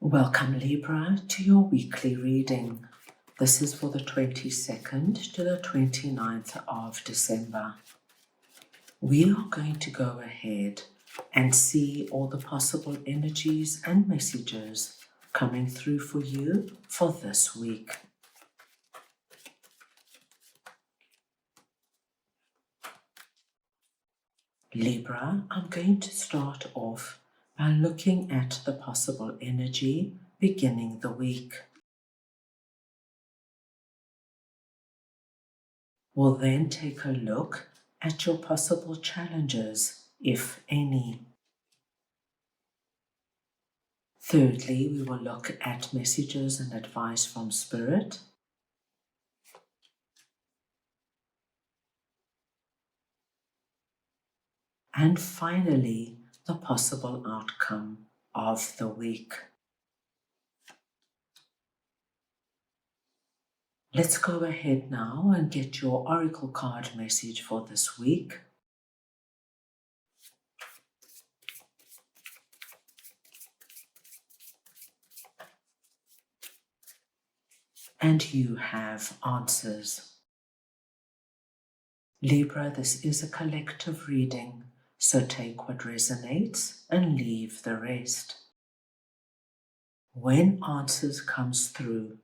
Welcome Libra to your weekly reading. This is for the 22nd to the 29th of December. We are going to go ahead and see all the possible energies and messages coming through for you for this week. Libra, I'm going to start off by looking at the possible energy beginning the week. We'll then take a look at your possible challenges, if any. Thirdly, we will look at messages and advice from Spirit. And finally, the possible outcome of the week. Let's go ahead now and get your oracle card message for this week. And you have answers. Libra, this is a collective reading, so take what resonates and leave the rest. When answers comes through,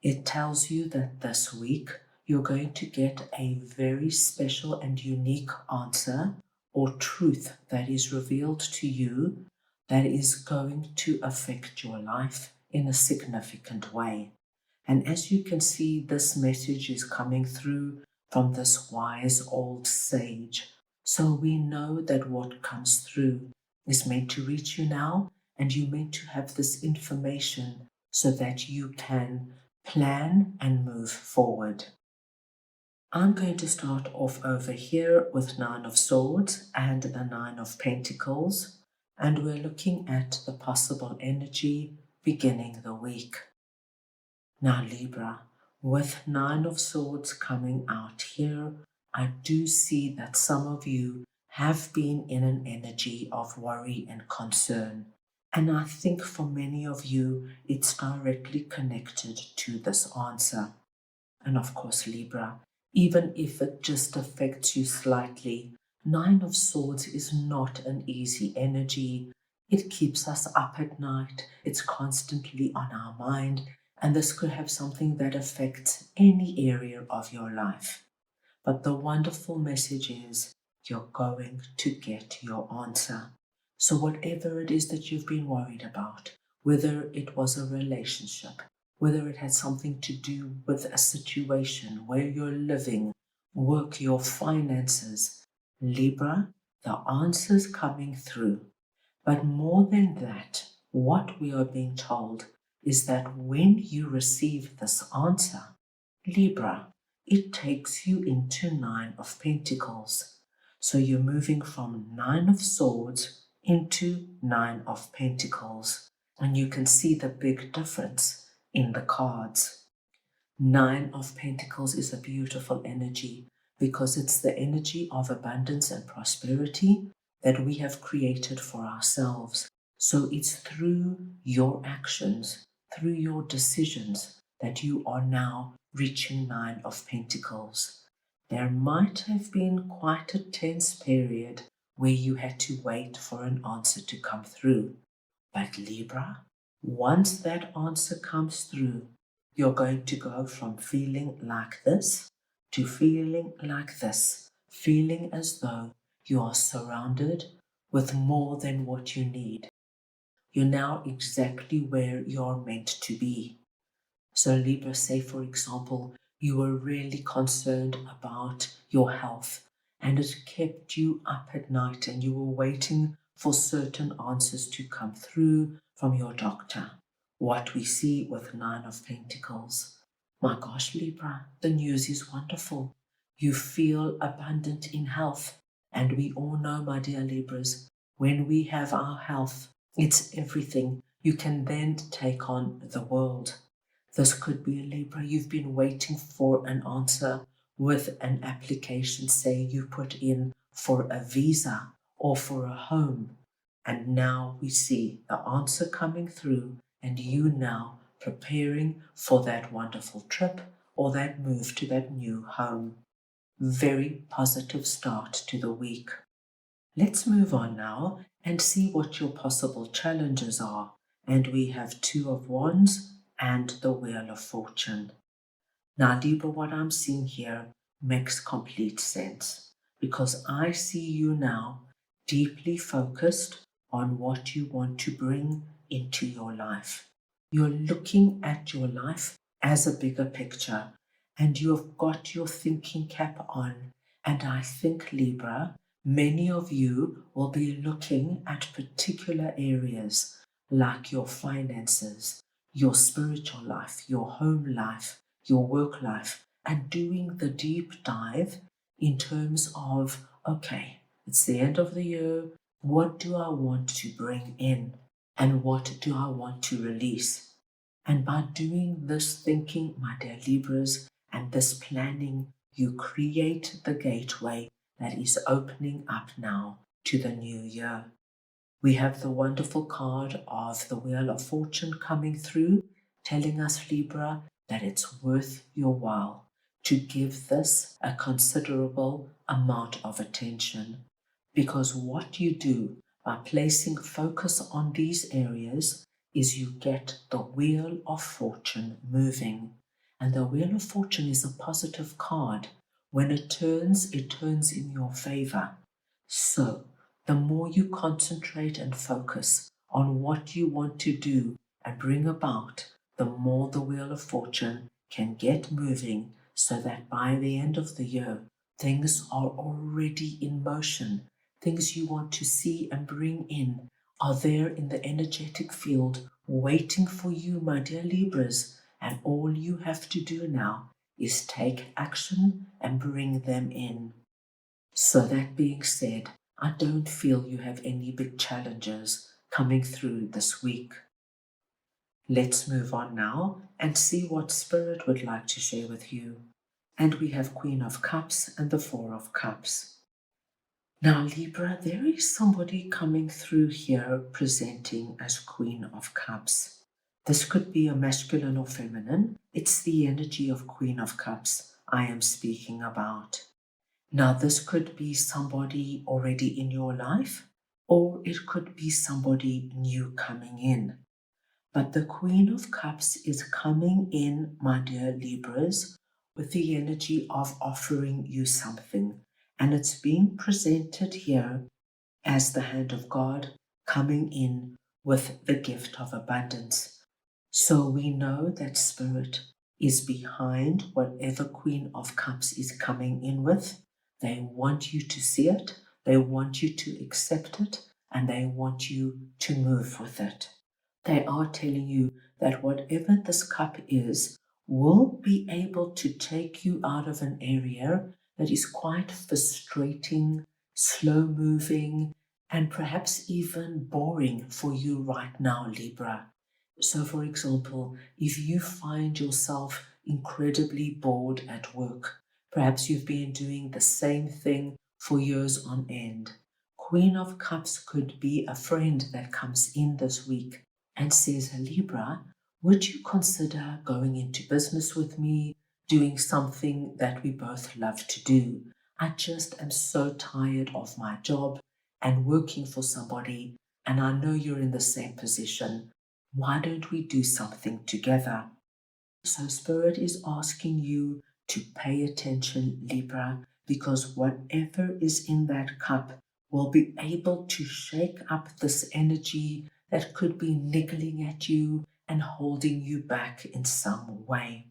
it tells you that this week you're going to get a very special and unique answer or truth that is revealed to you that is going to affect your life in a significant way. And as you can see, this message is coming through from this wise old sage. So we know that what comes through is meant to reach you now, and you're meant to have this information so that you can plan and move forward. I'm going to start off over here with 9 of Swords and the 9 of Pentacles, and we're looking at the possible energy beginning the week. Now Libra, with 9 of Swords coming out here, I do see that some of you have been in an energy of worry and concern. And I think for many of you, it's directly connected to this answer. And of course, Libra, even if it just affects you slightly, 9 of Swords is not an easy energy. It keeps us up at night. It's constantly on our mind. And this could have something that affects any area of your life. But the wonderful message is you're going to get your answer. So whatever it is that you've been worried about, whether it was a relationship, whether it had something to do with a situation where you're living, work, your finances, Libra, the answer's coming through. But more than that, what we are being told is that when you receive this answer, Libra, it takes you into 9 of Pentacles. So you're moving from 9 of Swords into 9 of Pentacles. And you can see the big difference in the cards. 9 of Pentacles is a beautiful energy because it's the energy of abundance and prosperity that we have created for ourselves. So it's through your actions, through your decisions, that you are now reaching 9 of Pentacles. There might have been quite a tense period where you had to wait for an answer to come through. But Libra, once that answer comes through, you're going to go from feeling like this to feeling like this, feeling as though you are surrounded with more than what you need. You're now exactly where you're meant to be. So Libra, say for example, you were really concerned about your health and it kept you up at night and you were waiting for certain answers to come through from your doctor. What we see with 9 of Pentacles. My gosh, Libra, the news is wonderful. You feel abundant in health. And we all know, my dear Libras, when we have our health, it's everything. You can then take on the world. This could be a Libra. You've been waiting for an answer with an application, say you put in for a visa or for a home. And now we see the answer coming through and you now preparing for that wonderful trip or that move to that new home. Very positive start to the week. Let's move on now and see what your possible challenges are. And we have Two of Wands and the Wheel of Fortune. Now, Libra, what I'm seeing here makes complete sense because I see you now deeply focused on what you want to bring into your life. You're looking at your life as a bigger picture and you've got your thinking cap on. And I think, Libra, many of you will be looking at particular areas like your finances, your spiritual life, your home life, your work life, and doing the deep dive in terms of, okay, it's the end of the year. What do I want to bring in? And what do I want to release? And by doing this thinking, my dear Libras, and this planning, you create the gateway that is opening up now to the new year. We have the wonderful card of the Wheel of Fortune coming through, telling us, Libra, that it's worth your while to give this a considerable amount of attention. Because what you do by placing focus on these areas is you get the Wheel of Fortune moving. And the Wheel of Fortune is a positive card. When it turns in your favor. So, the more you concentrate and focus on what you want to do and bring about, the more the Wheel of Fortune can get moving so that by the end of the year, things are already in motion. Things you want to see and bring in are there in the energetic field waiting for you, my dear Libras, and all you have to do now is take action and bring them in. So that being said, I don't feel you have any big challenges coming through this week. Let's move on now and see what Spirit would like to share with you. And we have Queen of Cups and the Four of Cups. Now, Libra, there is somebody coming through here presenting as Queen of Cups. This could be a masculine or feminine. It's the energy of Queen of Cups I am speaking about. Now, this could be somebody already in your life, or it could be somebody new coming in. But the Queen of Cups is coming in, my dear Libras, with the energy of offering you something. And it's being presented here as the hand of God coming in with the gift of abundance. So we know that Spirit is behind whatever Queen of Cups is coming in with. They want you to see it, they want you to accept it, and they want you to move with it. They are telling you that whatever this cup is will be able to take you out of an area that is quite frustrating, slow moving, and perhaps even boring for you right now, Libra. So, for example, if you find yourself incredibly bored at work, perhaps you've been doing the same thing for years on end. Queen of Cups could be a friend that comes in this week and says, Libra, would you consider going into business with me, doing something that we both love to do? I just am so tired of my job and working for somebody, and I know you're in the same position. Why don't we do something together? So Spirit is asking you to pay attention, Libra, because whatever is in that cup will be able to shake up this energy that could be niggling at you and holding you back in some way.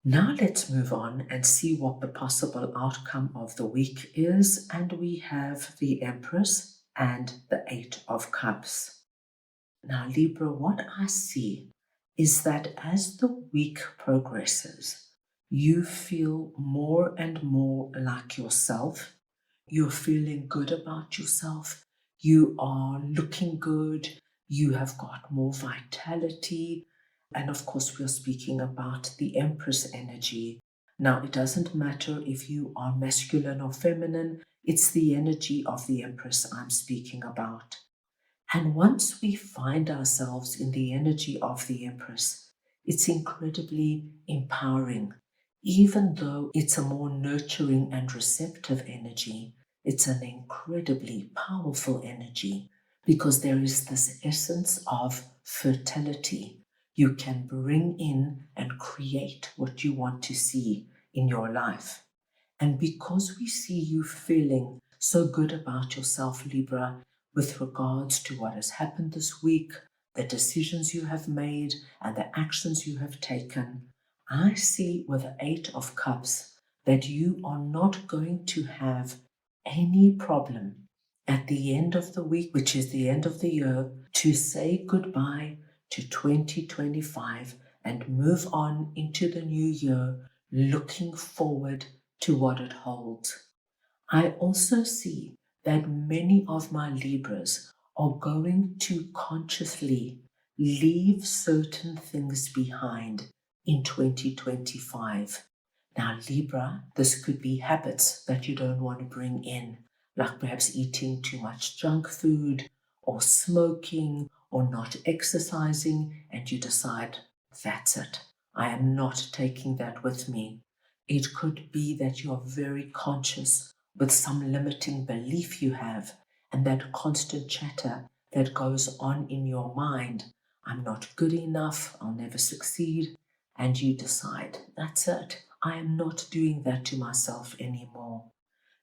Now let's move on and see what the possible outcome of the week is. And we have the Empress and the Eight of Cups. Now, Libra, what I see is that as the week progresses, you feel more and more like yourself. You're feeling good about yourself. You are looking good. You have got more vitality. And of course, we're speaking about the Empress energy. Now, it doesn't matter if you are masculine or feminine. It's the energy of the Empress I'm speaking about. And once we find ourselves in the energy of the Empress, it's incredibly empowering. Even though it's a more nurturing and receptive energy, it's an incredibly powerful energy because there is this essence of fertility. You can bring in and create what you want to see in your life. And because we see you feeling so good about yourself, Libra, with regards to what has happened this week, the decisions you have made, and the actions you have taken, I see with the Eight of Cups that you are not going to have any problem at the end of the week, which is the end of the year, to say goodbye to 2025 and move on into the new year, looking forward to what it holds. I also see that many of my Libras are going to consciously leave certain things behind in 2025. Now, Libra, this could be habits that you don't want to bring in, like perhaps eating too much junk food or smoking or not exercising, and you decide, that's it. I am not taking that with me. It could be that you are very conscious with some limiting belief you have and that constant chatter that goes on in your mind. I'm not good enough, I'll never succeed. And you decide, that's it. I am not doing that to myself anymore.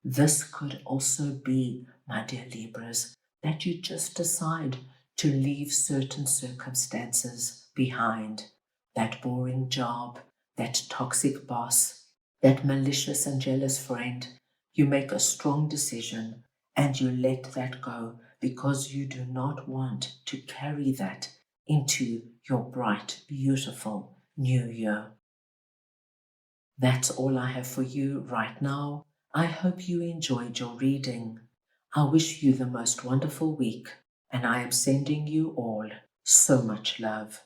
This could also be, my dear Libras, that you just decide to leave certain circumstances behind. That boring job, that toxic boss, that malicious and jealous friend. You make a strong decision and you let that go because you do not want to carry that into your bright, beautiful new year. That's all I have for you right now. I hope you enjoyed your reading. I wish you the most wonderful week, and I am sending you all so much love.